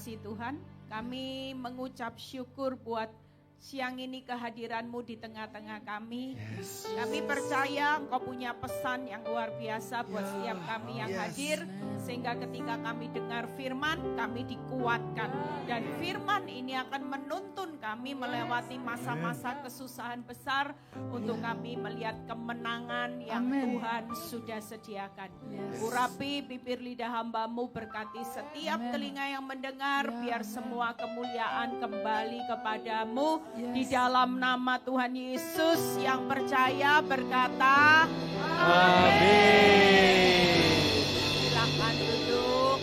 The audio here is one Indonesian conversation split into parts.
kasih Tuhan, kami mengucap syukur buat siang ini kehadiran-Mu di tengah-tengah kami. Kami percaya Engkau punya pesan yang luar biasa buat setiap kami yang hadir. Sehingga ketika kami dengar firman, kami dikuatkan. Dan firman ini akan menuntun kami melewati masa-masa kesusahan besar. Untuk kami melihat kemenangan yang Tuhan sudah sediakan. Urapi bibir lidah hamba-Mu, berkati setiap telinga yang mendengar. Biar semua kemuliaan kembali kepadamu. Di dalam nama Tuhan Yesus, yang percaya berkata amin. Silakan duduk.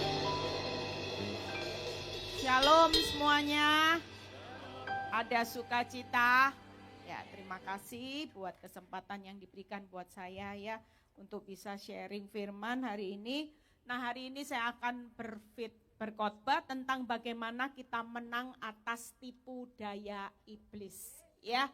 Shalom semuanya. Ada sukacita. Ya, terima kasih buat kesempatan yang diberikan buat saya ya untuk bisa sharing firman hari ini. Nah, hari ini saya akan berkhotbah tentang bagaimana kita menang atas tipu daya iblis. Ya,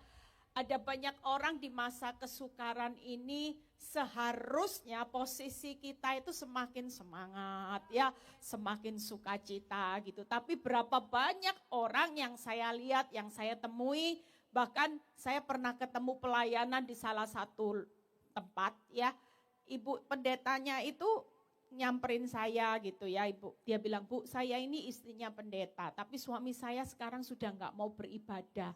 ada banyak orang di masa kesukaran ini seharusnya posisi kita itu semakin semangat ya, semakin sukacita gitu. Tapi berapa banyak orang yang saya lihat, yang saya temui, bahkan saya pernah ketemu pelayanan di salah satu tempat ya. Ibu pendetanya itu nyamperin saya gitu ya Ibu. Dia bilang, Bu, saya ini istrinya pendeta, tapi suami saya sekarang sudah enggak mau beribadah.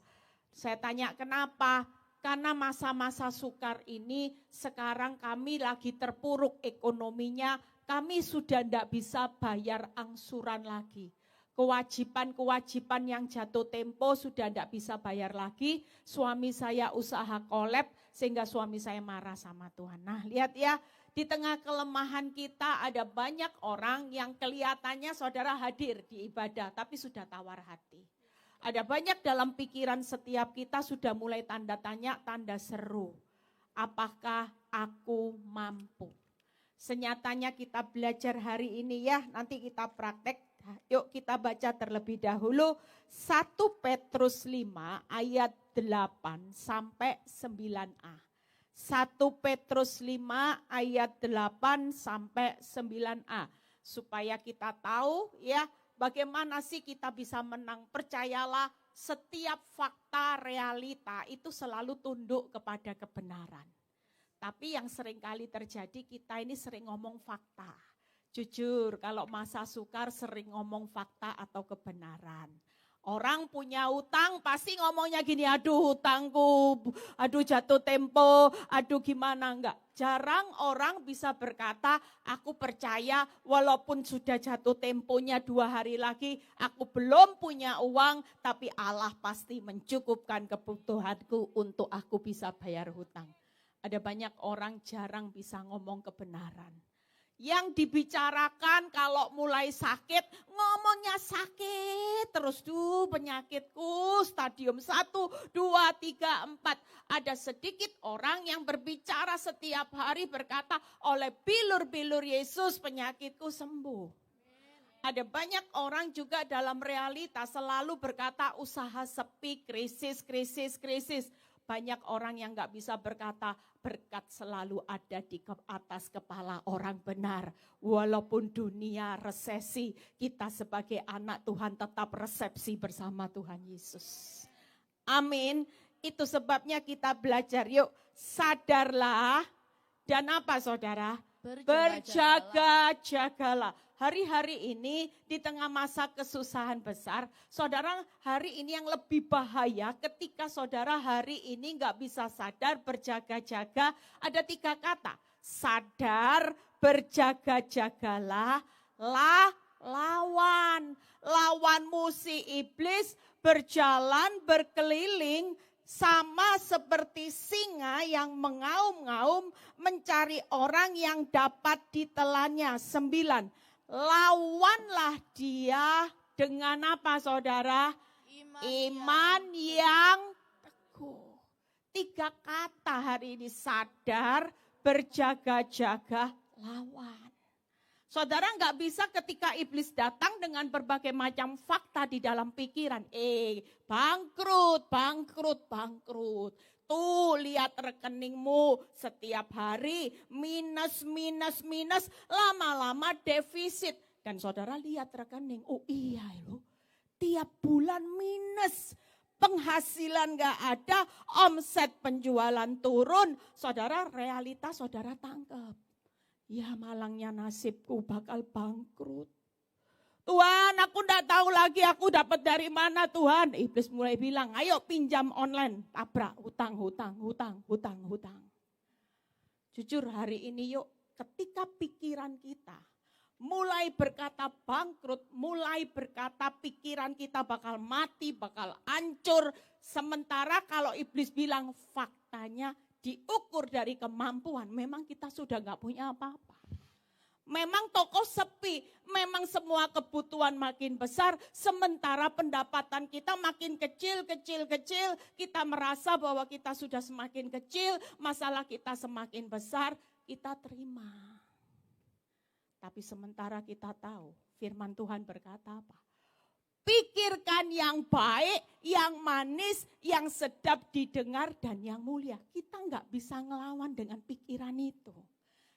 Saya tanya kenapa? Karena masa-masa sukar ini sekarang kami lagi terpuruk ekonominya, kami sudah enggak bisa bayar angsuran lagi. Kewajiban-kewajiban yang jatuh tempo sudah enggak bisa bayar lagi. Suami saya usaha kolab sehingga suami saya marah sama Tuhan. Nah, lihat ya. Di tengah kelemahan kita ada banyak orang yang kelihatannya saudara hadir di ibadah tapi sudah tawar hati. Ada banyak dalam pikiran setiap kita sudah mulai tanda tanya, tanda seru. Apakah aku mampu? Senyatanya kita belajar hari ini ya, nanti kita praktek. Yuk kita baca terlebih dahulu 1 Petrus 5 ayat 8 sampai 9a. 1 Petrus 5 ayat 8 sampai 9a. Supaya kita tahu ya bagaimana sih kita bisa menang. Percayalah setiap fakta realita itu selalu tunduk kepada kebenaran. Tapi yang seringkali terjadi kita ini sering ngomong fakta. Jujur kalau masa sukar sering ngomong fakta atau kebenaran. Orang punya utang pasti ngomongnya gini, aduh hutangku, aduh jatuh tempo, aduh gimana enggak. Jarang orang bisa berkata, aku percaya walaupun sudah jatuh temponya 2 hari lagi, aku belum punya uang, tapi Allah pasti mencukupkan kebutuhanku untuk aku bisa bayar hutang. Ada banyak orang jarang bisa ngomong kebenaran. Yang dibicarakan kalau mulai sakit, ngomongnya sakit terus tuh penyakitku stadium 1, 2, 3, 4. Ada sedikit orang yang berbicara setiap hari berkata oleh bilur-bilur Yesus penyakitku sembuh. Ada banyak orang juga dalam realita selalu berkata usaha sepi, krisis. Banyak orang yang gak bisa berkata berkat selalu ada di atas kepala orang benar. Walaupun dunia resesi, kita sebagai anak Tuhan tetap resepsi bersama Tuhan Yesus. Amin. Itu sebabnya kita belajar. Yuk sadarlah dan apa saudara? Berjaga-jagalah. Hari-hari ini di tengah masa kesusahan besar, saudara hari ini yang lebih bahaya ketika saudara hari ini gak bisa sadar berjaga-jaga. Ada 3 kata, sadar, berjaga-jagalah, lawan. Lawanmu si iblis berjalan berkeliling sama seperti singa yang mengaum-ngaum mencari orang yang dapat ditelannya. 9. Lawanlah dia dengan apa saudara? Iman yang teguh. 3 kata hari ini, sadar, berjaga-jaga, lawan. Saudara gak bisa ketika iblis datang dengan berbagai macam fakta di dalam pikiran. Bangkrut. Tuh lihat rekeningmu setiap hari minus. Lama-lama defisit. Dan saudara lihat rekening, oh iya loh, tiap bulan minus, penghasilan gak ada, omset penjualan turun. Saudara, realitas saudara tangkap. Ya malangnya nasibku bakal bangkrut. Tuhan, aku gak tahu lagi aku dapat dari mana Tuhan. Iblis mulai bilang, ayo pinjam online, tabrak, hutang. Jujur hari ini yuk, ketika pikiran kita mulai berkata bangkrut, mulai berkata pikiran kita bakal mati, bakal hancur. Sementara kalau iblis bilang faktanya diukur dari kemampuan, memang kita sudah gak punya apa-apa. Memang toko sepi, memang semua kebutuhan makin besar, sementara pendapatan kita makin kecil, kita merasa bahwa kita sudah semakin kecil, masalah kita semakin besar, kita terima. Tapi sementara kita tahu, firman Tuhan berkata apa? Pikirkan yang baik, yang manis, yang sedap didengar dan yang mulia. Kita nggak bisa ngelawan dengan pikiran itu.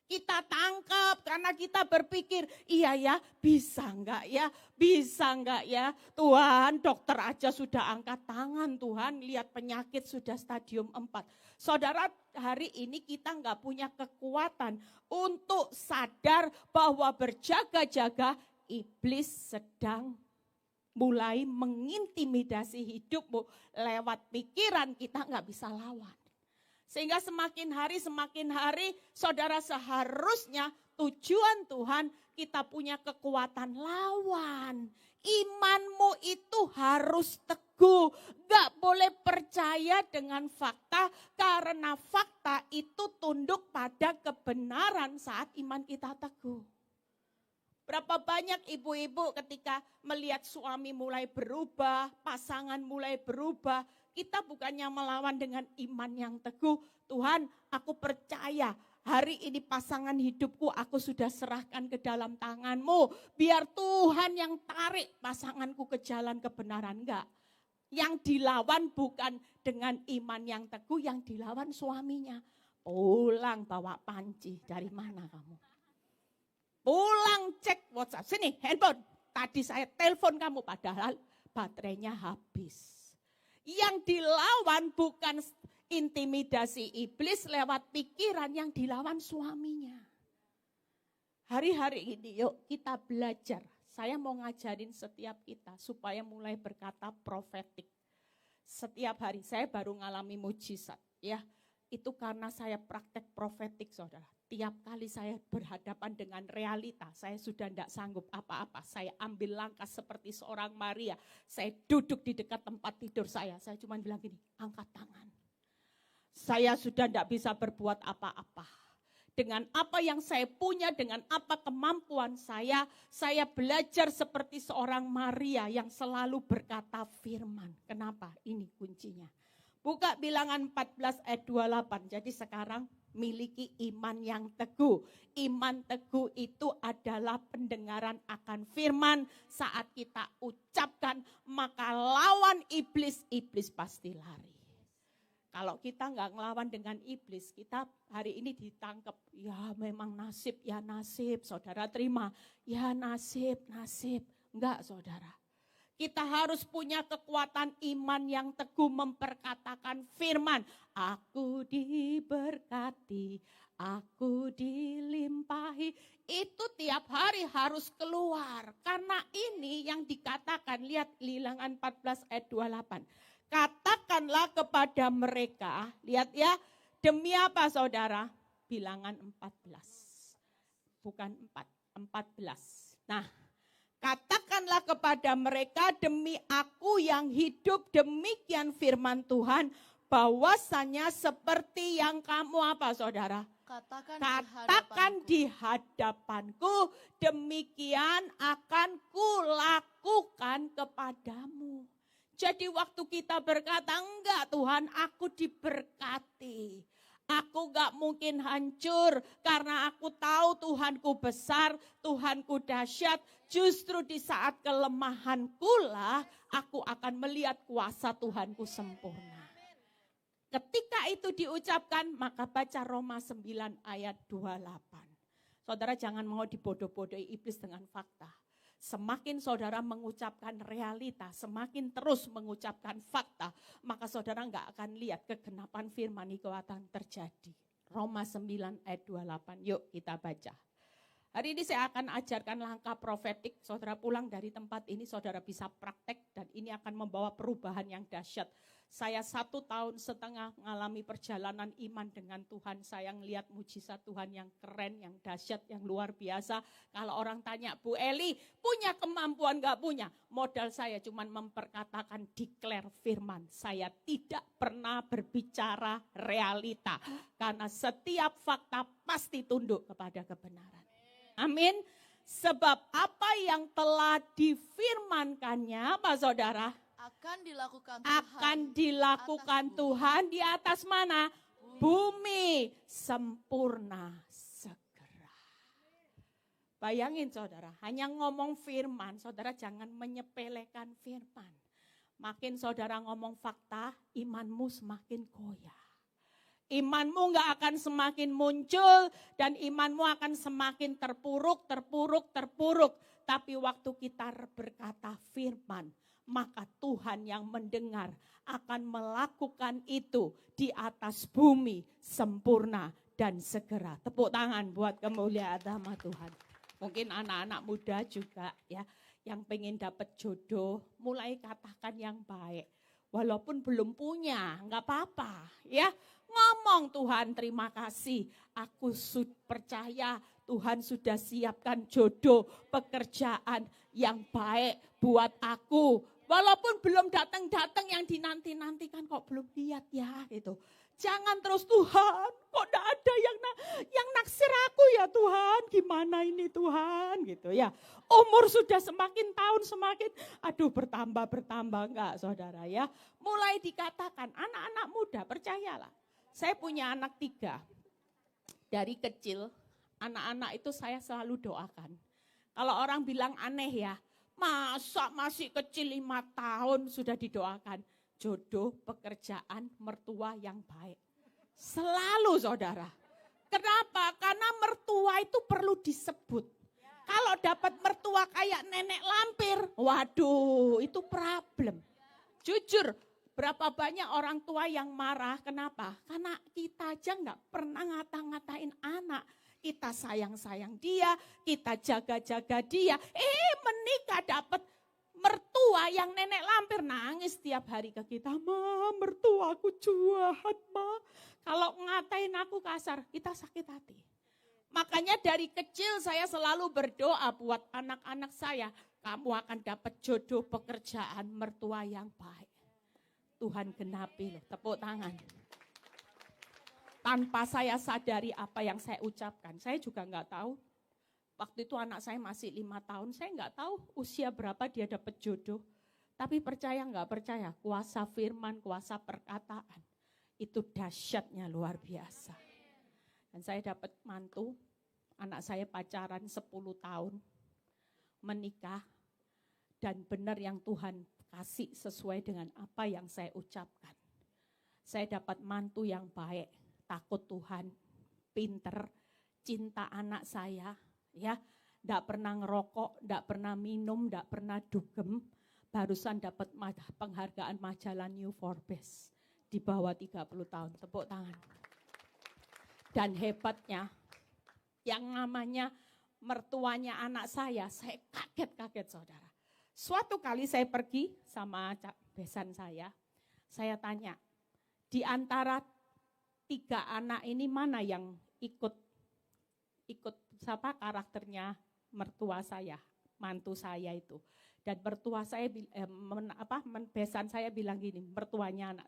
Kita tangkap karena kita berpikir, iya ya, bisa enggak ya. Tuhan, dokter aja sudah angkat tangan Tuhan, lihat penyakit sudah stadium 4. Saudara, hari ini kita enggak punya kekuatan untuk sadar bahwa berjaga-jaga iblis sedang mulai mengintimidasi hidupmu lewat pikiran, kita enggak bisa lawan. Sehingga semakin hari saudara seharusnya tujuan Tuhan kita punya kekuatan lawan. Imanmu itu harus teguh. Gak boleh percaya dengan fakta karena fakta itu tunduk pada kebenaran saat iman kita teguh. Berapa banyak ibu-ibu ketika melihat suami mulai berubah, pasangan mulai berubah, kita bukannya melawan dengan iman yang teguh. Tuhan, aku percaya hari ini pasangan hidupku aku sudah serahkan ke dalam tangan-Mu. Biar Tuhan yang tarik pasanganku ke jalan kebenaran. Enggak. Yang dilawan bukan dengan iman yang teguh, yang dilawan suaminya. Pulang bawa panci, dari mana kamu? Pulang cek WhatsApp, sini handphone. Tadi saya telepon kamu padahal baterainya habis. Yang dilawan bukan intimidasi iblis lewat pikiran, yang dilawan suaminya. Hari-hari ini yuk kita belajar. Saya mau ngajarin setiap kita supaya mulai berkata profetik. Setiap hari saya baru ngalami mujizat ya. Itu karena saya praktek profetik saudara. Tiap kali saya berhadapan dengan realita, saya sudah tidak sanggup apa-apa. Saya ambil langkah seperti seorang Maria. Saya duduk di dekat tempat tidur saya. Saya cuma bilang gini, angkat tangan. Saya sudah tidak bisa berbuat apa-apa. Dengan apa yang saya punya, dengan apa kemampuan saya belajar seperti seorang Maria yang selalu berkata firman. Kenapa? Ini kuncinya. Buka Bilangan 14 ayat 28. Jadi sekarang miliki iman yang teguh. Iman teguh itu adalah pendengaran akan firman. Saat kita ucapkan, maka lawan iblis pasti lari. Kalau kita nggak ngelawan dengan iblis, kita hari ini ditangkap. Ya memang nasib, ya nasib. Saudara terima, ya nasib. Enggak saudara. Kita harus punya kekuatan iman yang teguh memperkatakan firman. Aku diberkati, aku dilimpahi. Itu tiap hari harus keluar. Karena ini yang dikatakan, lihat Bilangan 14 ayat 28. Katakanlah kepada mereka, lihat ya, demi apa saudara? Bilangan 14. Bukan 14. Nah, katakanlah kepada mereka, demi aku yang hidup, demikian firman Tuhan, bahwasanya seperti yang kamu apa saudara? Katakan di hadapanku, demikian akan kulakukan kepadamu. Jadi waktu kita berkata, enggak Tuhan, aku diberkati. Aku gak mungkin hancur karena aku tahu Tuhanku besar, Tuhanku dahsyat. Justru di saat kelemahanku lah aku akan melihat kuasa Tuhanku sempurna. Ketika itu diucapkan, maka baca Roma 9 ayat 28. Saudara jangan mau dibodoh-bodohi iblis dengan fakta. Semakin saudara mengucapkan realita, semakin terus mengucapkan fakta, maka saudara enggak akan lihat kegenapan firman itu akan terjadi. Roma 9 ayat 28, yuk kita baca. Hari ini saya akan ajarkan langkah profetik, saudara pulang dari tempat ini, saudara bisa praktek dan ini akan membawa perubahan yang dahsyat. Saya 1,5 tahun mengalami perjalanan iman dengan Tuhan. Saya ngelihat mujizat Tuhan yang keren, yang dahsyat, yang luar biasa. Kalau orang tanya, Bu Eli punya kemampuan gak punya? Modal saya cuma memperkatakan declare firman. Saya tidak pernah berbicara realita. Karena setiap fakta pasti tunduk kepada kebenaran. Amin. Sebab apa yang telah difirmankannya, Pak Saudara? Akan dilakukan Tuhan. Akan dilakukan Tuhan di atas mana? Bumi sempurna segera. Bayangin saudara, hanya ngomong firman, saudara jangan menyepelekan firman. Makin saudara ngomong fakta, imanmu semakin goyah. Imanmu gak akan semakin muncul dan imanmu akan semakin terpuruk. Tapi waktu kita berkata firman, maka Tuhan yang mendengar akan melakukan itu di atas bumi sempurna dan segera. Tepuk tangan buat kemuliaan nama Tuhan. Mungkin anak-anak muda juga ya, yang pengen dapat jodoh, mulai katakan yang baik. Walaupun belum punya, enggak apa-apa ya. Ngomong Tuhan terima kasih, aku percaya Tuhan sudah siapkan jodoh pekerjaan yang baik buat aku. Walaupun belum datang-datang yang dinanti-nantikan kok belum lihat ya gitu. Jangan terus Tuhan kok enggak ada yang naksir aku ya Tuhan. Gimana ini Tuhan gitu ya. Umur sudah semakin tahun semakin bertambah enggak saudara ya. Mulai dikatakan anak-anak muda percayalah. Saya punya anak 3. Dari kecil anak-anak itu saya selalu doakan. Kalau orang bilang aneh ya. Masa masih kecil 5 tahun sudah didoakan. Jodoh, pekerjaan, mertua yang baik. Selalu saudara. Kenapa? Karena mertua itu perlu disebut. Kalau dapat mertua kayak nenek lampir, waduh itu problem. Jujur, berapa banyak orang tua yang marah, kenapa? Karena kita aja gak pernah ngata-ngatain anak. Kita sayang-sayang dia, kita jaga-jaga dia. Menikah dapat mertua yang nenek lampir nangis tiap hari ke kita. Ma, mertuaku jahat, ma. Kalau ngatain aku kasar, kita sakit hati. Makanya dari kecil saya selalu berdoa buat anak-anak saya. Kamu akan dapat jodoh pekerjaan mertua yang baik. Tuhan genapi loh, tepuk tangan. Tanpa saya sadari apa yang saya ucapkan, saya juga enggak tahu. Waktu itu anak saya masih 5 tahun, saya enggak tahu usia berapa dia dapat jodoh. Tapi percaya enggak percaya, kuasa firman, kuasa perkataan, itu dahsyatnya luar biasa. Dan saya dapat mantu, anak saya pacaran 10 tahun, menikah, dan benar yang Tuhan kasih sesuai dengan apa yang saya ucapkan. Saya dapat mantu yang baik, takut Tuhan, pinter, cinta anak saya, ya, enggak pernah ngerokok, enggak pernah minum, enggak pernah dugem, barusan dapat penghargaan majalah New Forbes di bawah 30 tahun, tepuk tangan. Dan hebatnya, yang namanya mertuanya anak saya kaget-kaget saudara. Suatu kali saya pergi sama besan saya tanya, di antara 3 anak ini mana yang ikut siapa karakternya mertua saya, mantu saya itu. Dan mertua saya besan saya bilang gini, mertuanya anak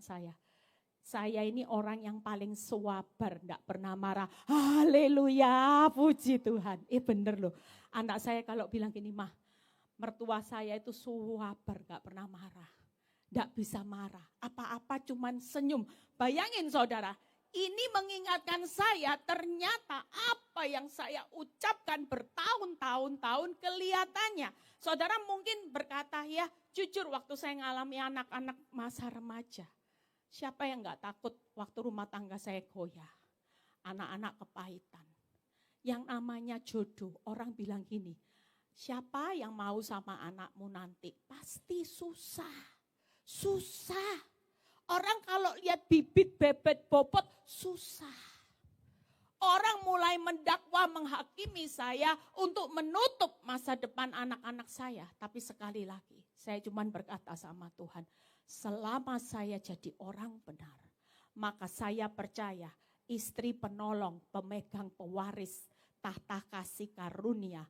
saya ini orang yang paling sabar, enggak pernah marah. Haleluya, puji Tuhan. Bener loh. Anak saya kalau bilang gini, mah, mertua saya itu sabar, enggak pernah marah. Enggak bisa marah. Apa-apa cuman senyum. Bayangin saudara, ini mengingatkan saya ternyata apa yang saya ucapkan bertahun-tahun kelihatannya. Saudara mungkin berkata ya, jujur waktu saya ngalami anak-anak masa remaja. Siapa yang enggak takut waktu rumah tangga saya goyah? Anak-anak kepahitan. yang namanya jodoh. Orang bilang gini, siapa yang mau sama anakmu nanti? Pasti susah. Susah. Orang kalau lihat bibit bebet bobot, susah. Orang mulai mendakwa, menghakimi saya untuk menutup masa depan anak-anak saya. Tapi sekali lagi, saya cuma berkata sama Tuhan, selama saya jadi orang benar, maka saya percaya istri penolong, pemegang pewaris tahta kasih karunia,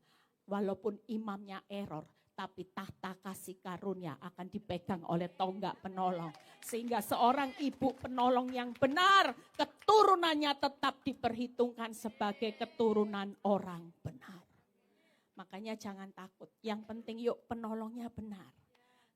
walaupun imamnya error, tapi tahta kasih karunia akan dipegang oleh tonggak penolong. Sehingga seorang ibu penolong yang benar, keturunannya tetap diperhitungkan sebagai keturunan orang benar. Makanya jangan takut, yang penting yuk penolongnya benar.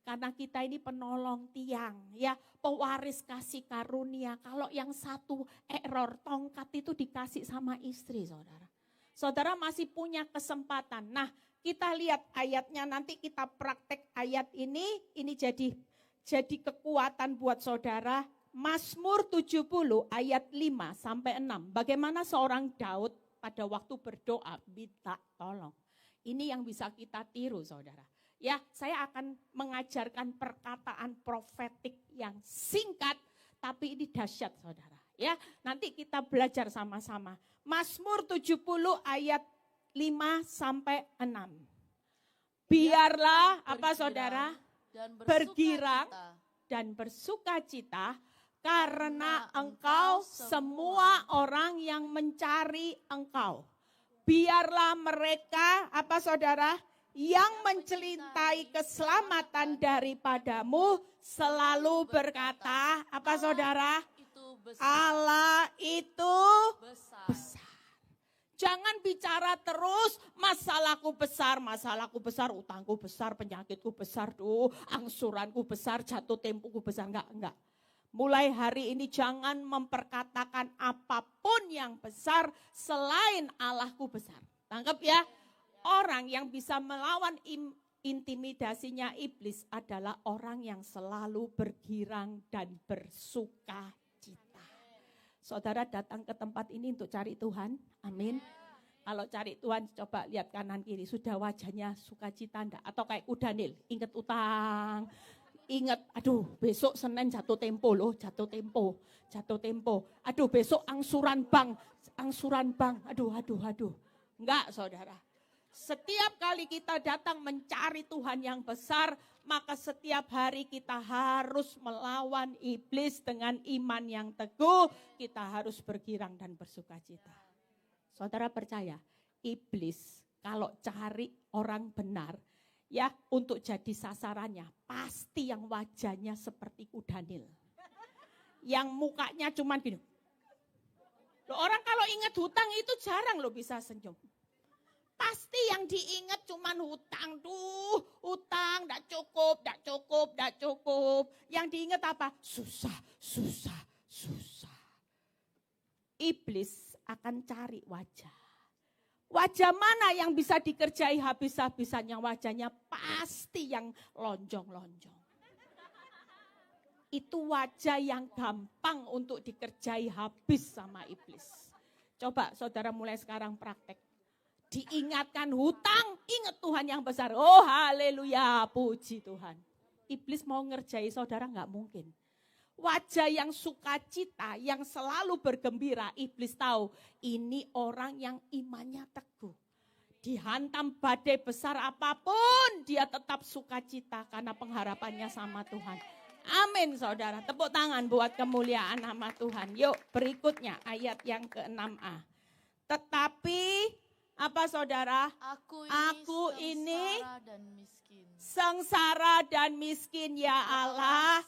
Karena kita ini penolong tiang, ya, pewaris kasih karunia. Kalau yang satu error, tongkat itu dikasih sama istri, saudara. Saudara masih punya kesempatan. Nah, kita lihat ayatnya, nanti kita praktek ayat ini jadi kekuatan buat saudara. Mazmur 70 ayat 5 sampai 6. Bagaimana seorang Daud pada waktu berdoa minta tolong. Ini yang bisa kita tiru, saudara. Ya, saya akan mengajarkan perkataan profetik yang singkat, tapi ini dahsyat, saudara. Ya, nanti kita belajar sama-sama. Mazmur 70 ayat 5 sampai 6. Biarlah apa saudara? Bergirang dan bersukacita karena engkau semua orang yang mencari engkau. Biarlah mereka apa saudara? Yang mencelintai keselamatan daripadamu selalu berkata, apa saudara? Allah itu besar. Jangan bicara terus masalahku besar, utangku besar, penyakitku besar, angsuranku besar, jatuh tempoku besar. Enggak. Mulai hari ini jangan memperkatakan apapun yang besar selain Allahku besar. Tangkap ya? Orang yang bisa melawan intimidasinya iblis adalah orang yang selalu bergirang dan bersuka cita. Saudara datang ke tempat ini untuk cari Tuhan, amin. Kalau cari Tuhan coba lihat kanan kiri, sudah wajahnya sukacita enggak? Atau kayak Daniel, ingat utang, ingat aduh besok Senin jatuh tempo loh, jatuh tempo. Aduh besok angsuran bank, aduh. Enggak saudara. Setiap kali kita datang mencari Tuhan yang besar, maka setiap hari kita harus melawan iblis dengan iman yang teguh. Kita harus bergirang dan bersukacita. Saudara percaya, iblis kalau cari orang benar, ya untuk jadi sasarannya, pasti yang wajahnya seperti Daniel. Yang mukanya cuman gini. Loh, orang kalau ingat hutang itu jarang loh bisa senyum. Pasti yang diingat cuman hutang, hutang, enggak cukup. Yang diingat apa? Susah. Iblis akan cari wajah. Wajah mana yang bisa dikerjai habis-habisan, yang wajahnya pasti yang lonjong-lonjong. Itu wajah yang gampang untuk dikerjai habis sama iblis. Coba saudara mulai sekarang praktek. Diingatkan hutang, ingat Tuhan yang besar. Oh haleluya, puji Tuhan. Iblis mau ngerjai saudara enggak mungkin. Wajah yang sukacita, yang selalu bergembira, iblis tahu ini orang yang imannya teguh. Dihantam badai besar apapun, dia tetap sukacita karena pengharapannya sama Tuhan. Amin saudara, tepuk tangan buat kemuliaan nama Tuhan. Yuk berikutnya ayat yang ke-6a. Tetapi apa saudara? Aku ini sengsara dan miskin ya Allah,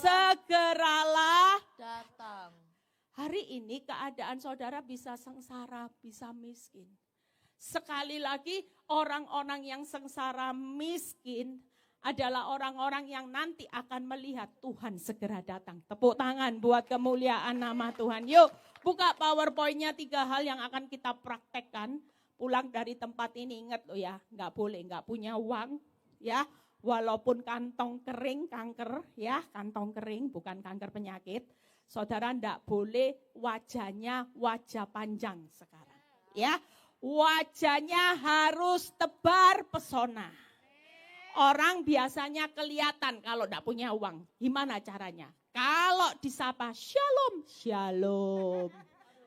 segeralah datang. Hari ini keadaan saudara bisa sengsara, bisa miskin. Sekali lagi orang-orang yang sengsara miskin adalah orang-orang yang nanti akan melihat Tuhan segera datang. Tepuk tangan buat kemuliaan nama Tuhan. Yuk buka PowerPoint-nya 3 hal yang akan kita praktekkan. Pulang dari tempat ini ingat loh ya, nggak boleh nggak punya uang ya, walaupun kantong kering kanker ya, kantong kering bukan kanker penyakit. Saudara nggak boleh wajahnya wajah panjang sekarang ya, Wajahnya harus tebar pesona. Orang biasanya kelihatan kalau tidak punya uang. Gimana caranya? Kalau disapa, shalom, shalom.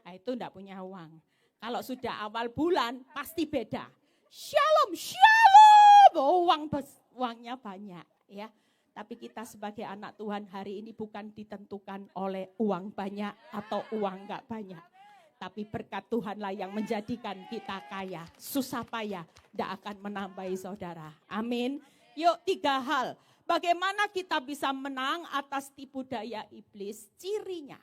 Nah, itu tidak punya uang. Kalau sudah awal bulan, pasti beda. Shalom, shalom. Uangnya banyak. Ya. Tapi kita sebagai anak Tuhan hari ini bukan ditentukan oleh uang banyak atau uang enggak banyak. Tapi berkat Tuhanlah yang menjadikan kita kaya. Susah payah tidak akan menambahi saudara. Amin. Yuk 3 hal. Bagaimana kita bisa menang atas tipu daya iblis? Cirinya.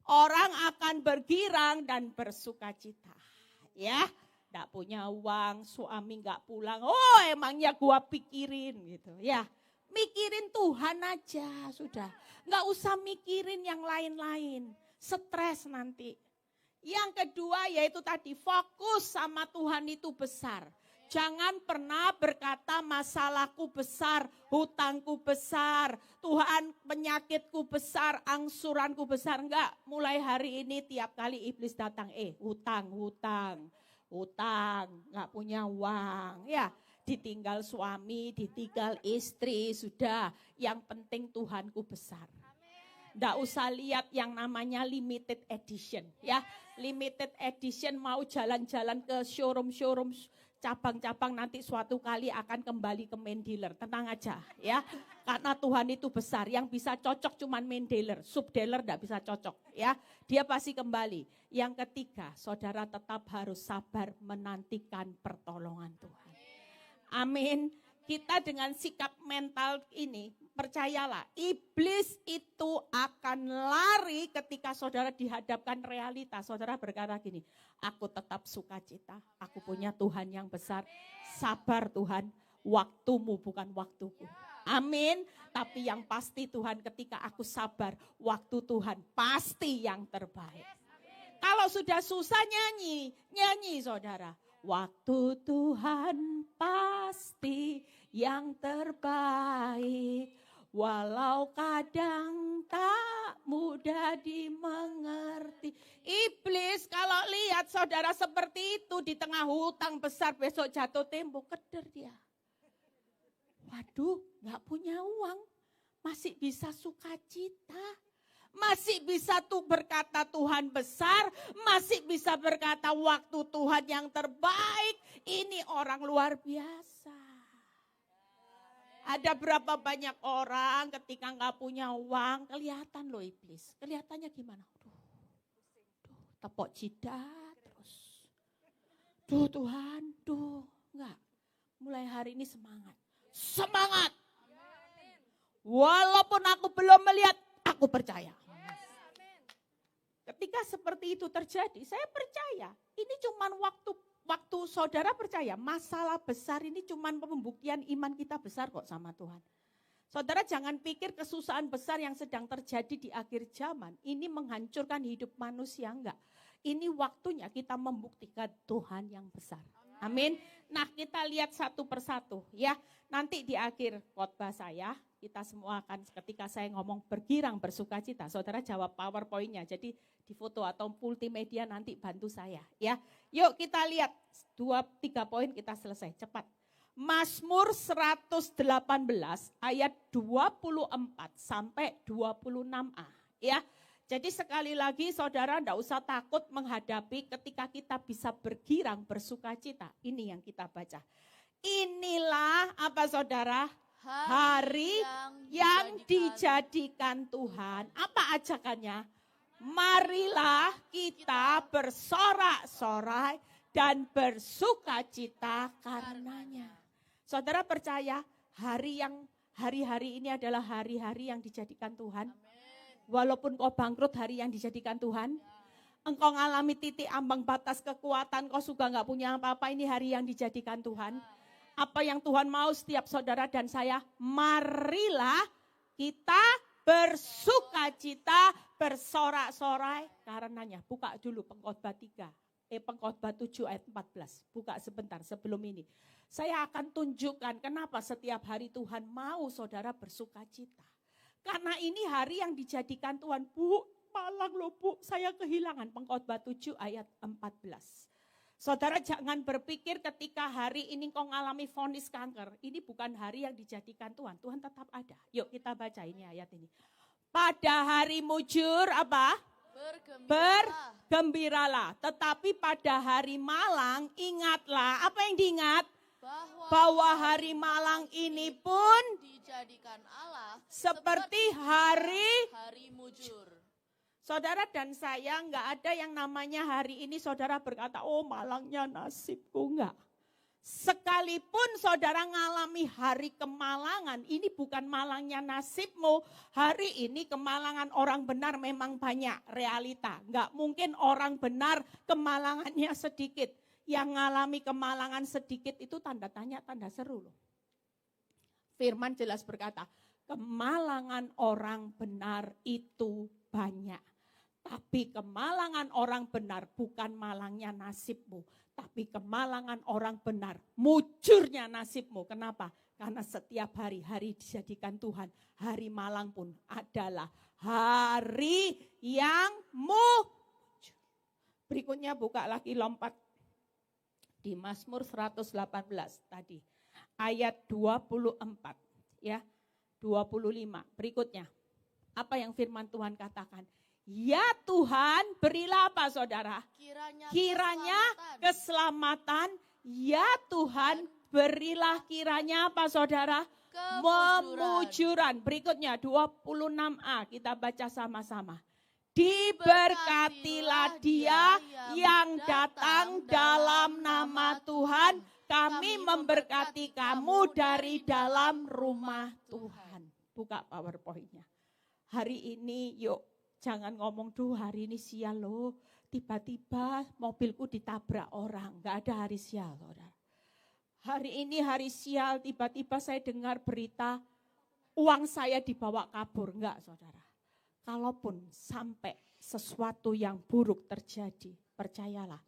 Orang akan bergirang dan bersukacita. Ya, tidak punya uang, suami enggak pulang. Oh, emangnya gua pikirin gitu. Ya, mikirin Tuhan aja sudah. Enggak usah mikirin yang lain-lain. Stres nanti. Yang kedua yaitu tadi fokus sama Tuhan itu besar. Jangan pernah berkata masalahku besar, hutangku besar, Tuhan penyakitku besar, angsuranku besar. Enggak, mulai hari ini tiap kali iblis datang, hutang, enggak punya uang. Ya, ditinggal suami, ditinggal istri, sudah. Yang penting Tuhanku besar. Enggak usah lihat yang namanya limited edition. Ya, limited edition mau jalan-jalan ke showroom cabang-cabang nanti suatu kali akan kembali ke main dealer. Tenang aja ya. Karena Tuhan itu besar. Yang bisa cocok cuman main dealer. Sub dealer enggak bisa cocok ya. Dia pasti kembali. Yang ketiga, saudara tetap harus sabar menantikan pertolongan Tuhan. Amin. Kita dengan sikap mental ini, percayalah, iblis itu akan lari ketika saudara dihadapkan realita. Saudara berkata gini, aku tetap sukacita, aku punya Tuhan yang besar. Sabar Tuhan, waktumu bukan waktuku. Amin. Tapi yang pasti Tuhan, ketika aku sabar, waktu Tuhan pasti yang terbaik. Kalau sudah susah nyanyi saudara. Waktu Tuhan pasti yang terbaik, walau kadang tak mudah dimengerti. Iblis kalau lihat saudara seperti itu di tengah hutang besar, besok jatuh tempo, keder dia. Waduh, gak punya uang, masih bisa sukacita. Masih bisa tuh berkata Tuhan besar, masih bisa berkata waktu Tuhan yang terbaik. Ini orang luar biasa. Ada berapa banyak orang ketika gak punya uang, kelihatan loh iblis. Kelihatannya gimana? Tepok jidat terus. Tuhan, enggak. Mulai hari ini semangat. Semangat. Walaupun aku belum melihat, aku percaya. Ketika seperti itu terjadi, saya percaya ini cuma waktu saudara percaya masalah besar ini cuma pembuktian iman kita besar kok sama Tuhan. Saudara jangan pikir kesusahan besar yang sedang terjadi di akhir zaman ini menghancurkan hidup manusia, enggak. Ini waktunya kita membuktikan Tuhan yang besar. Amin. Nah, kita lihat satu persatu ya. Nanti di akhir khotbah saya, kita semua akan ketika saya ngomong bergirang bersukacita, saudara jawab PowerPoint-nya. Jadi di foto atau multimedia nanti bantu saya ya. Yuk kita lihat 2-3 poin kita selesai cepat. Mazmur 118 ayat 24 sampai 26a ya. Jadi sekali lagi saudara enggak usah takut menghadapi ketika kita bisa bergirang bersukacita. Ini yang kita baca. Inilah apa saudara? Hari yang dijadikan Tuhan. Apa ajakannya? Marilah kita bersorak-sorai dan bersukacita karenanya. Saudara percaya hari-hari ini adalah hari-hari yang dijadikan Tuhan? Walaupun kau bangkrut, hari yang dijadikan Tuhan. Engkau ngalami titik ambang batas kekuatan, kau sudah gak punya apa-apa, ini hari yang dijadikan Tuhan. Apa yang Tuhan mau setiap saudara dan saya, marilah kita bersukacita, bersorak-sorai karenanya. Buka dulu Pengkhotbah 7 ayat 14. Buka sebentar sebelum ini. Saya akan tunjukkan kenapa setiap hari Tuhan mau saudara bersukacita. Karena ini hari yang dijadikan Tuhan. Bu, malang loh Bu, saya kehilangan Pengkhotbah 7 ayat 14. Saudara jangan berpikir ketika hari ini kau ngalami vonis kanker. Ini bukan hari yang dijadikan Tuhan. Tuhan tetap ada. Yuk kita baca ini ayat ini. Pada hari mujur apa? Bergembiralah. Tetapi pada hari malang ingatlah. Apa yang diingat? Bahwa hari malang ini pun dijadikan Allah seperti hari mujur. Saudara dan saya enggak ada yang namanya hari ini saudara berkata, oh malangnya nasibku, enggak. Sekalipun saudara ngalami hari kemalangan, ini bukan malangnya nasibmu. Hari ini kemalangan orang benar memang banyak, realita. Enggak mungkin orang benar kemalangannya sedikit. Yang ngalami kemalangan sedikit itu tanda tanya, tanda seru loh. Firman jelas berkata, kemalangan orang benar itu banyak. Tapi kemalangan orang benar bukan malangnya nasibmu. Tapi kemalangan orang benar mujurnya nasibmu. Kenapa? Karena setiap hari dijadikan Tuhan. Hari malang pun adalah hari yang mujur. Berikutnya buka lagi lompat. Di Mazmur 118 tadi. Ayat 24. Ya, 25. Berikutnya. Apa yang firman Tuhan katakan? Ya Tuhan, berilah apa saudara? Kiranya keselamatan. Ya Tuhan, berilah kiranya apa saudara? Kemujuran. Berikutnya 26a, kita baca sama-sama. Diberkatilah dia yang datang dalam nama Tuhan. Kami memberkati kamu dari dalam rumah Tuhan. Buka PowerPoint-nya. Hari ini yuk. Jangan ngomong, duh hari ini sial loh. Tiba-tiba mobilku ditabrak orang. Gak ada hari sial, saudara. Hari ini hari sial, tiba-tiba saya dengar berita uang saya dibawa kabur. Enggak, saudara. Kalaupun sampai sesuatu yang buruk terjadi, percayalah.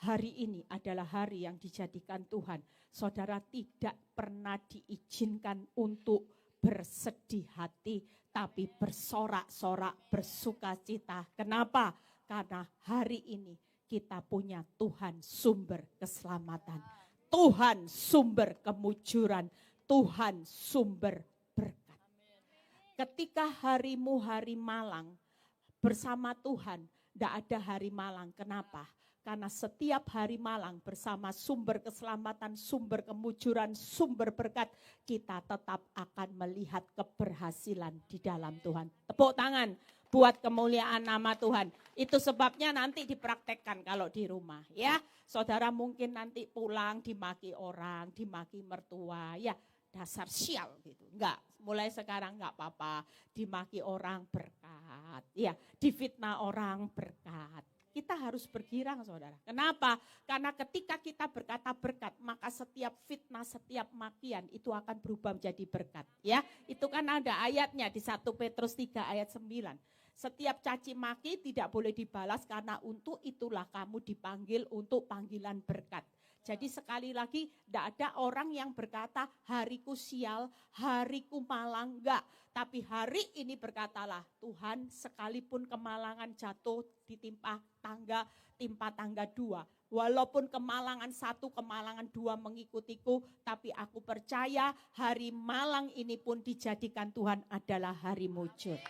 Hari ini adalah hari yang dijadikan Tuhan. Saudara tidak pernah diizinkan untuk bersedih hati, tapi bersorak-sorak, bersukacita. Kenapa? Karena hari ini kita punya Tuhan sumber keselamatan. Tuhan sumber kemujuran. Tuhan sumber berkat. Ketika harimu hari malang, bersama Tuhan, tidak ada hari malang. Kenapa? Karena setiap hari malang bersama sumber keselamatan, sumber kemujuran, sumber berkat, kita tetap akan melihat keberhasilan di dalam Tuhan. Tepuk tangan buat kemuliaan nama Tuhan. Itu sebabnya nanti dipraktekkan kalau di rumah ya. Saudara mungkin nanti pulang dimaki orang, dimaki mertua, ya dasar sial gitu. Enggak, mulai sekarang enggak apa-apa. Dimaki orang berkat, ya difitnah orang berkat. Kita harus bergirang saudara. Kenapa? Karena ketika kita berkata berkat, maka setiap fitnah, setiap makian itu akan berubah menjadi berkat. Ya, itu kan ada ayatnya di 1 Petrus 3 ayat 9. Setiap caci maki tidak boleh dibalas karena untuk itulah kamu dipanggil untuk panggilan berkat. Jadi sekali lagi tidak ada orang yang berkata hariku sial, hariku malang, enggak. Tapi hari ini berkatalah Tuhan sekalipun kemalangan jatuh ditimpa tangga 2. Walaupun kemalangan 1, kemalangan 2 mengikutiku. Tapi aku percaya hari malang ini pun dijadikan Tuhan adalah hari mujur.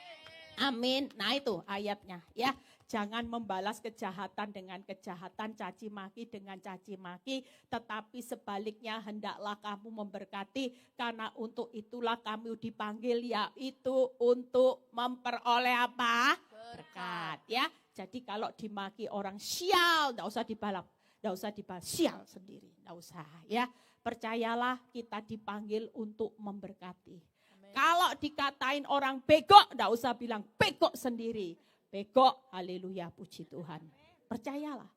Amin. Nah itu ayatnya ya. Jangan membalas kejahatan dengan kejahatan, caci maki dengan caci maki. Tetapi sebaliknya hendaklah kamu memberkati. Karena untuk itulah kamu dipanggil, yaitu untuk memperoleh apa? Berkat ya. Jadi kalau dimaki orang sial, enggak usah dibalap. Enggak usah dibalas, sial sendiri. Enggak usah ya. Percayalah kita dipanggil untuk memberkati. Amen. Kalau dikatain orang begok, enggak usah bilang begok sendiri. Begok, haleluya, puji Tuhan. Percayalah,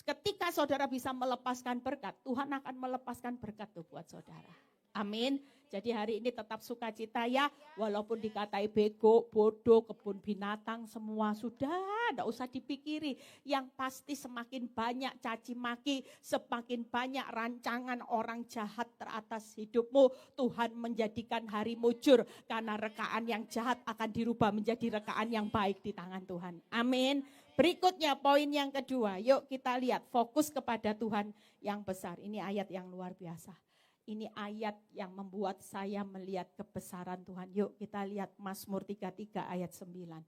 ketika saudara bisa melepaskan berkat, Tuhan akan melepaskan berkat tuh buat saudara. Amin. Jadi hari ini tetap sukacita ya, walaupun dikatai bego, bodoh, kebun binatang, semua sudah, tidak usah dipikiri. Yang pasti semakin banyak caci maki, semakin banyak rancangan orang jahat teratas hidupmu, Tuhan menjadikan hari mujur, karena rekaan yang jahat akan dirubah menjadi rekaan yang baik di tangan Tuhan. Amin. Berikutnya poin yang kedua, yuk kita lihat fokus kepada Tuhan yang besar. Ini ayat yang luar biasa. Ini ayat yang membuat saya melihat kebesaran Tuhan. Yuk kita lihat Mazmur 33 ayat 9.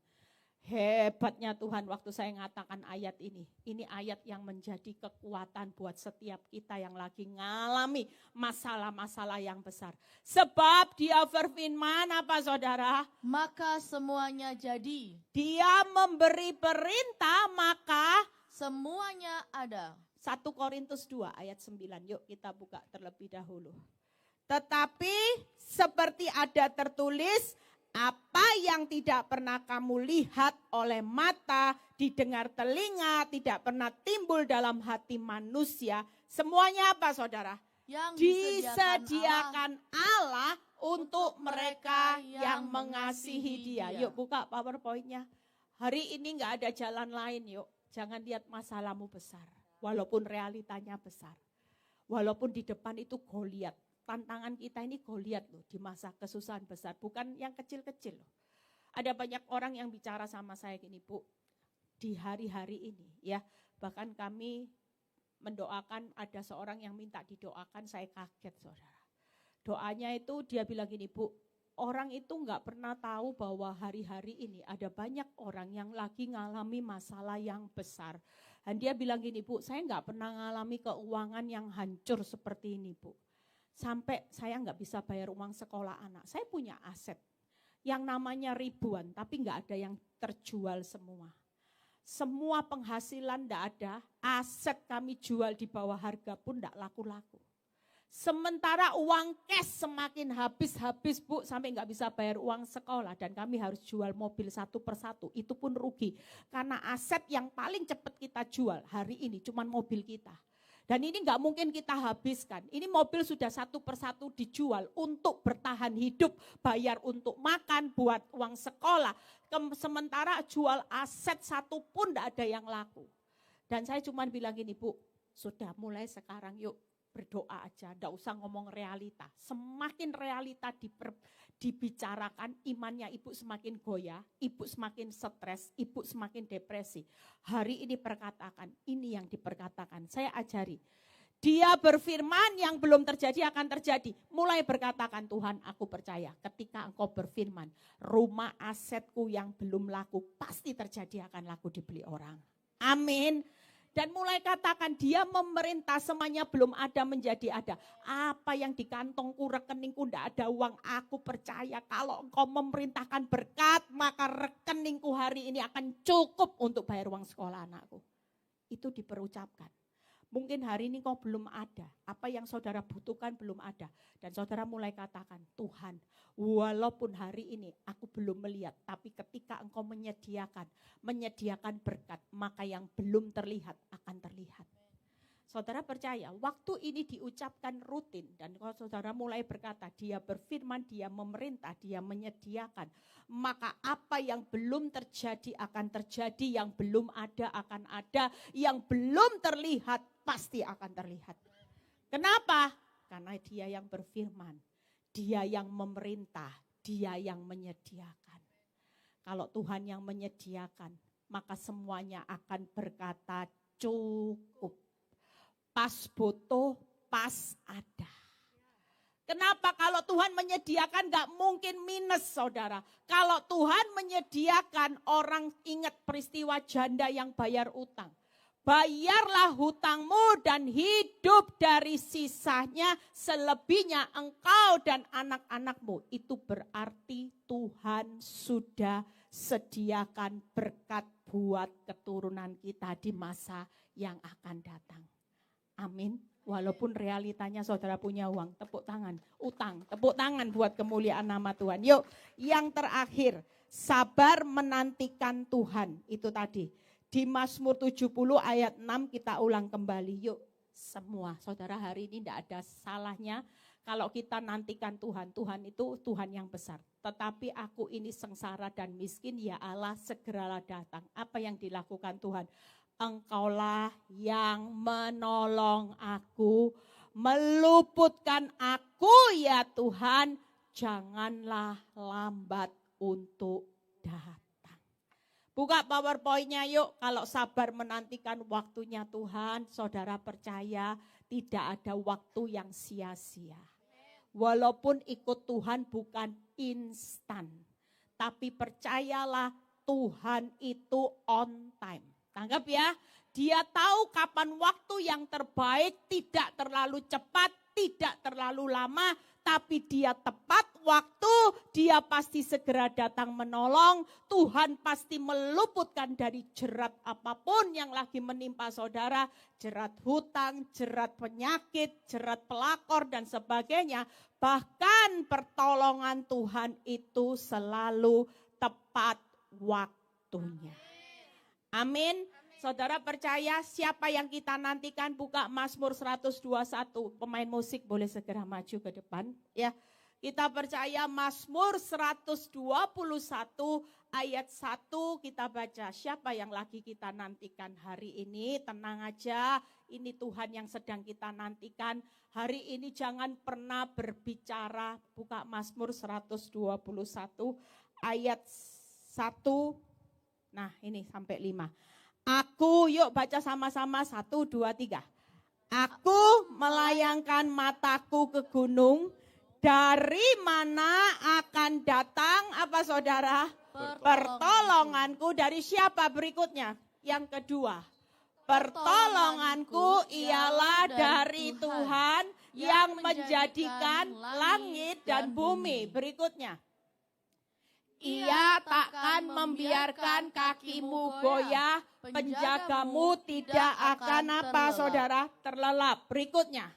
Hebatnya Tuhan waktu saya mengatakan ayat ini. Ini ayat yang menjadi kekuatan buat setiap kita yang lagi ngalami masalah-masalah yang besar. Sebab Dia berfirman apa saudara? Maka semuanya jadi. Dia memberi perintah maka Semuanya ada. 1 Korintus 2 ayat 9. Yuk kita buka terlebih dahulu. Tetapi seperti ada tertulis, apa yang tidak pernah kamu lihat oleh mata, didengar telinga, tidak pernah timbul dalam hati manusia. Semuanya apa saudara? Yang Disediakan Allah untuk mereka yang mengasihi Dia. Yuk buka PowerPoint-nya. Hari ini gak ada jalan lain yuk. Jangan lihat masalahmu besar. Walaupun realitanya besar. Walaupun di depan itu Goliat. Tantangan kita ini Goliat loh di masa kesusahan besar. Bukan yang kecil-kecil loh. Ada banyak orang yang bicara sama saya gini, Bu. Di hari-hari ini ya. Bahkan kami mendoakan, ada seorang yang minta didoakan, saya kaget saudara. Doanya itu dia bilang gini, Bu. Orang itu gak pernah tahu bahwa hari-hari ini ada banyak orang yang lagi ngalami masalah yang besar. Dan dia bilang gini, Bu, saya gak pernah ngalami keuangan yang hancur seperti ini, Bu. Sampai saya gak bisa bayar uang sekolah anak. Saya punya aset yang namanya ribuan, tapi gak ada yang terjual semua. Semua penghasilan gak ada, aset kami jual di bawah harga pun gak laku-laku. Sementara uang cash semakin habis-habis Bu, sampai nggak bisa bayar uang sekolah dan kami harus jual mobil satu persatu, itu pun rugi. Karena aset yang paling cepat kita jual hari ini cuma mobil kita. Dan ini nggak mungkin kita habiskan, ini mobil sudah satu persatu dijual untuk bertahan hidup, bayar untuk makan, buat uang sekolah. Sementara jual aset satu pun nggak ada yang laku. Dan saya cuma bilang gini, Bu, sudah mulai sekarang yuk. Berdoa aja, enggak usah ngomong realita. Semakin realita dibicarakan, imannya ibu semakin goyah, ibu semakin stres, ibu semakin depresi. Hari ini perkatakan, ini yang diperkatakan. Saya ajari. Dia berfirman yang belum terjadi akan terjadi. Mulai berkatakan, Tuhan aku percaya ketika engkau berfirman, rumah asetku yang belum laku pasti terjadi akan laku dibeli orang. Amin. Dan mulai katakan dia memerintah semuanya belum ada menjadi ada. Apa yang di kantongku, rekeningku tidak ada uang. Aku percaya kalau engkau memerintahkan berkat, maka rekeningku hari ini akan cukup untuk bayar uang sekolah anakku. Itu diperucapkan. Mungkin hari ini kau belum ada. Apa yang saudara butuhkan belum ada. Dan saudara mulai katakan, Tuhan, walaupun hari ini aku belum melihat, tapi ketika engkau menyediakan berkat, maka yang belum terlihat akan terlihat. Saudara percaya, waktu ini diucapkan rutin dan kalau saudara mulai berkata, dia berfirman, dia memerintah, dia menyediakan, maka apa yang belum terjadi akan terjadi, yang belum ada akan ada, yang belum terlihat pasti akan terlihat. Kenapa? Karena dia yang berfirman, dia yang memerintah, dia yang menyediakan. Kalau Tuhan yang menyediakan, maka semuanya akan berkata cukup. Pas butuh, pas ada. Kenapa? Kalau Tuhan menyediakan gak mungkin minus saudara. Kalau Tuhan menyediakan, orang ingat peristiwa janda yang bayar utang. Bayarlah hutangmu dan hidup dari sisanya, selebihnya engkau dan anak-anakmu. Itu berarti Tuhan sudah sediakan berkat buat keturunan kita di masa yang akan datang. Amin. Walaupun realitanya saudara punya uang, tepuk tangan, utang, tepuk tangan buat kemuliaan nama Tuhan. Yuk, yang terakhir, sabar menantikan Tuhan. Itu tadi, di Mazmur 70 ayat 6 kita ulang kembali. Yuk, semua saudara hari ini tidak ada salahnya kalau kita nantikan Tuhan, Tuhan itu Tuhan yang besar. Tetapi aku ini sengsara dan miskin, ya Allah segeralah datang. Apa yang dilakukan Tuhan? Engkaulah yang menolong aku, meluputkan aku ya Tuhan, janganlah lambat untuk datang. Buka PowerPoint-nya yuk, kalau sabar menantikan waktunya Tuhan, saudara percaya tidak ada waktu yang sia-sia. Walaupun ikut Tuhan bukan instan, tapi percayalah Tuhan itu on time. Tanggap ya, dia tahu kapan waktu yang terbaik, tidak terlalu cepat, tidak terlalu lama, tapi dia tepat waktu, dia pasti segera datang menolong. Tuhan pasti meluputkan dari jerat apapun yang lagi menimpa saudara, jerat hutang, jerat penyakit, jerat pelakor dan sebagainya. Bahkan pertolongan Tuhan itu selalu tepat waktunya. Amin. Saudara percaya siapa yang kita nantikan? Buka Mazmur 121. Pemain musik boleh segera maju ke depan. Ya, kita percaya Mazmur 121 ayat 1 kita baca. Siapa yang lagi kita nantikan hari ini? Tenang aja, ini Tuhan yang sedang kita nantikan. Hari ini jangan pernah berbicara. Buka Mazmur 121 ayat 1. Nah ini sampai 5. Aku, yuk baca sama-sama 1, 2, 3. Aku melayangkan mataku ke gunung, dari mana akan datang apa saudara? Pertolonganku dari siapa berikutnya? Yang kedua, pertolonganku ialah dari Tuhan yang menjadikan langit dan bumi. Berikutnya. Ia takkan membiarkan kakimu goyah, penjagamu tidak akan apa saudara? Terlelap. Berikutnya.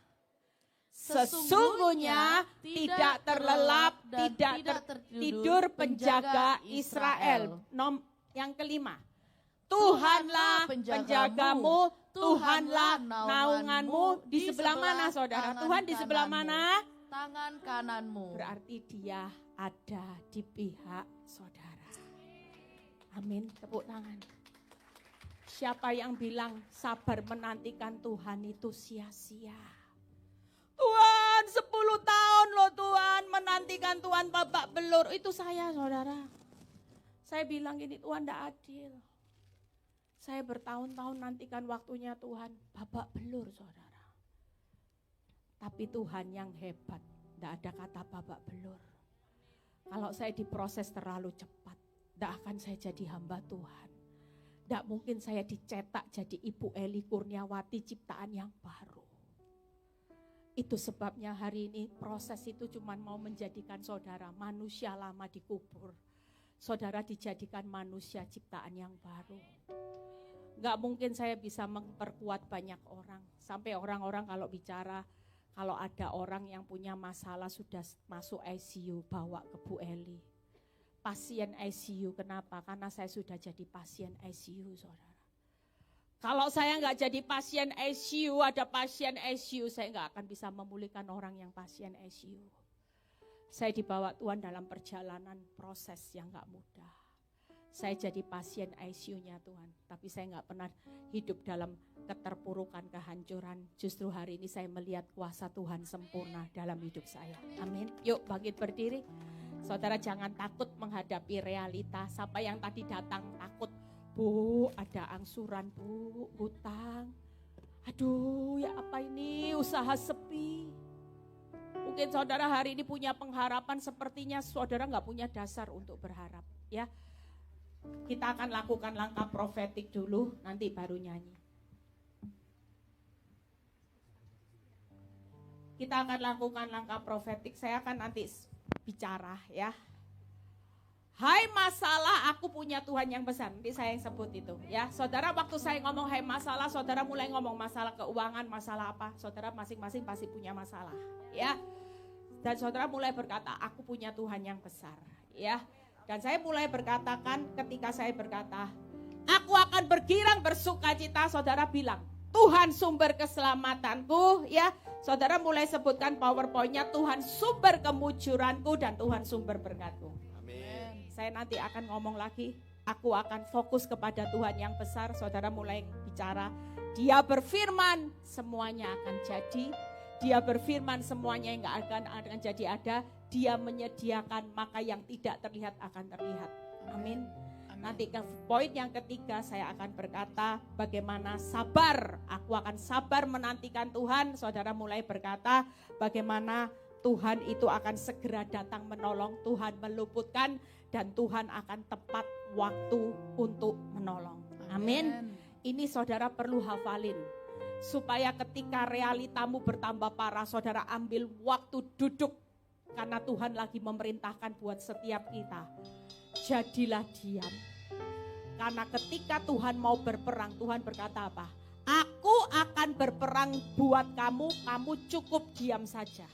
Sesungguhnya tidak terlelap, tidak tertidur penjaga Israel. Yang kelima. Tuhanlah penjagamu, Tuhanlah naunganmu. Di sebelah mana saudara? Tuhan di sebelah mana? Tangan kananmu. Berarti dia ada di pihak saudara. Amin, tepuk tangan. Siapa yang bilang sabar menantikan Tuhan itu sia-sia? Tuhan 10 tahun loh Tuhan menantikan Tuhan babak belur. Itu saya saudara. Saya bilang gini, Tuhan tidak adil. Saya bertahun-tahun nantikan waktunya Tuhan babak belur saudara. Tapi Tuhan yang hebat, tidak ada kata babak belur. Kalau saya diproses terlalu cepat, tidak akan saya jadi hamba Tuhan. Tidak mungkin saya dicetak jadi Ibu Eli Kurniawati ciptaan yang baru. Itu sebabnya hari ini proses itu cuma mau menjadikan saudara manusia lama dikubur. Saudara dijadikan manusia ciptaan yang baru. Gak mungkin saya bisa memperkuat banyak orang. Sampai orang-orang kalau bicara, kalau ada orang yang punya masalah sudah masuk ICU, bawa ke Bu Eli. Pasien ICU, kenapa? Karena saya sudah jadi pasien ICU, saudara. Kalau saya nggak jadi pasien ICU, ada pasien ICU, saya nggak akan bisa memulihkan orang yang pasien ICU. Saya dibawa Tuhan dalam perjalanan proses yang nggak mudah. Saya jadi pasien ICU-nya Tuhan, tapi saya nggak pernah hidup dalam keterpurukan, kehancuran. Justru hari ini saya melihat kuasa Tuhan sempurna dalam hidup saya. Amin. Yuk bangkit berdiri. Saudara jangan takut menghadapi realitas. Siapa yang tadi datang takut, Bu ada angsuran Bu, hutang. Aduh ya apa ini, usaha sepi. Mungkin saudara hari ini punya pengharapan, sepertinya saudara nggak punya dasar untuk berharap. Ya, kita akan lakukan langkah profetik dulu, nanti baru nyanyi. Kita akan lakukan langkah profetik, saya akan nanti bicara ya. Hai masalah, aku punya Tuhan yang besar. Nanti saya yang sebut itu ya. Saudara waktu saya ngomong hai masalah, saudara mulai ngomong masalah keuangan, masalah apa. Saudara masing-masing pasti punya masalah ya. Dan saudara mulai berkata, aku punya Tuhan yang besar ya. Dan saya mulai berkatakan, ketika saya berkata, aku akan bergirang bersuka cita, saudara bilang, Tuhan sumber keselamatanku, ya. Saudara mulai sebutkan PowerPoint-nya, Tuhan sumber kemujuranku dan Tuhan sumber berkatku. Amin. Saya nanti akan ngomong lagi, aku akan fokus kepada Tuhan yang besar. Saudara mulai bicara, Dia berfirman semuanya akan jadi. Dia berfirman semuanya yang gak akan jadi ada. Dia menyediakan maka yang tidak terlihat akan terlihat. Amin. Nanti ke poin yang ketiga saya akan berkata bagaimana sabar. Aku akan sabar menantikan Tuhan. Saudara mulai berkata bagaimana Tuhan itu akan segera datang menolong. Tuhan meluputkan dan Tuhan akan tepat waktu untuk menolong. Amin. Ini saudara perlu hafalin. Supaya ketika realitamu bertambah parah, saudara ambil waktu duduk. Karena Tuhan lagi memerintahkan buat setiap kita. Jadilah diam. Karena ketika Tuhan mau berperang, Tuhan berkata apa? Aku akan berperang buat kamu, kamu cukup diam saja.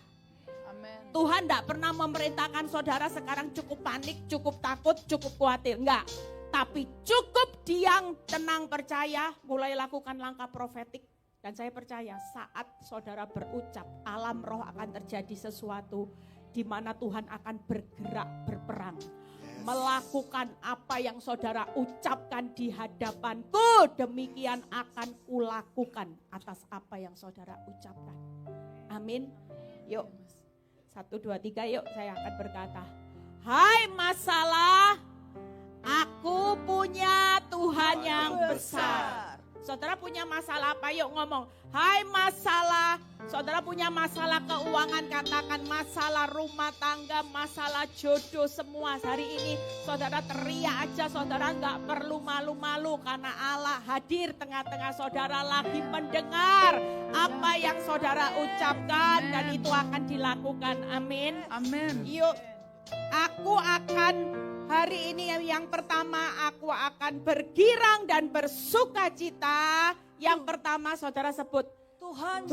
Amin. Tuhan tidak pernah memerintahkan saudara sekarang cukup panik, cukup takut, cukup khawatir. Enggak. Tapi cukup diam, tenang, percaya, mulai lakukan langkah profetik. Dan saya percaya saat saudara berucap, alam roh akan terjadi sesuatu di mana Tuhan akan bergerak berperang. Melakukan apa yang saudara ucapkan di hadapanku, demikian akan kulakukan atas apa yang saudara ucapkan. Amin. Yuk, 1, 2, 3 yuk saya akan berkata. Hai masalah, aku punya Tuhan yang besar. Saudara punya masalah apa? Yuk ngomong. Hai masalah, saudara punya masalah keuangan, katakan masalah rumah tangga, masalah jodoh semua. Hari ini saudara teriak aja, saudara gak perlu malu-malu karena Allah hadir tengah-tengah saudara lagi mendengar apa yang saudara ucapkan. Dan itu akan dilakukan. Amin. Amin. Yuk, aku akan hari ini yang pertama aku akan bergirang dan bersukacita. Yang pertama saudara sebut Tuhan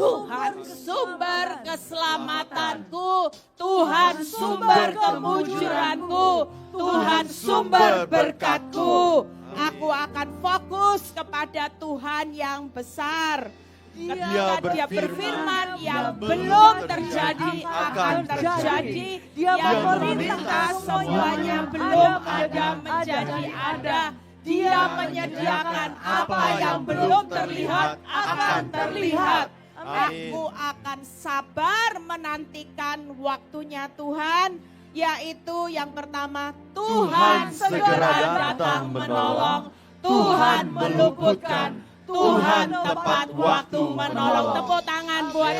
sumber keselamatanku, Tuhan sumber kemujuranku, Tuhan sumber berkatku. Aku akan fokus kepada Tuhan yang besar. Dia berfirman yang belum terjadi akan terjadi. Dia memerintah semuanya belum ada menjadi ada. Dia menyediakan apa yang belum terlihat akan terlihat. Aku akan sabar menantikan waktunya Tuhan. Yaitu yang pertama, Tuhan segera datang menolong. Tuhan meluputkan. Tuhan tepat waktu menolong. Tepuk tangan buat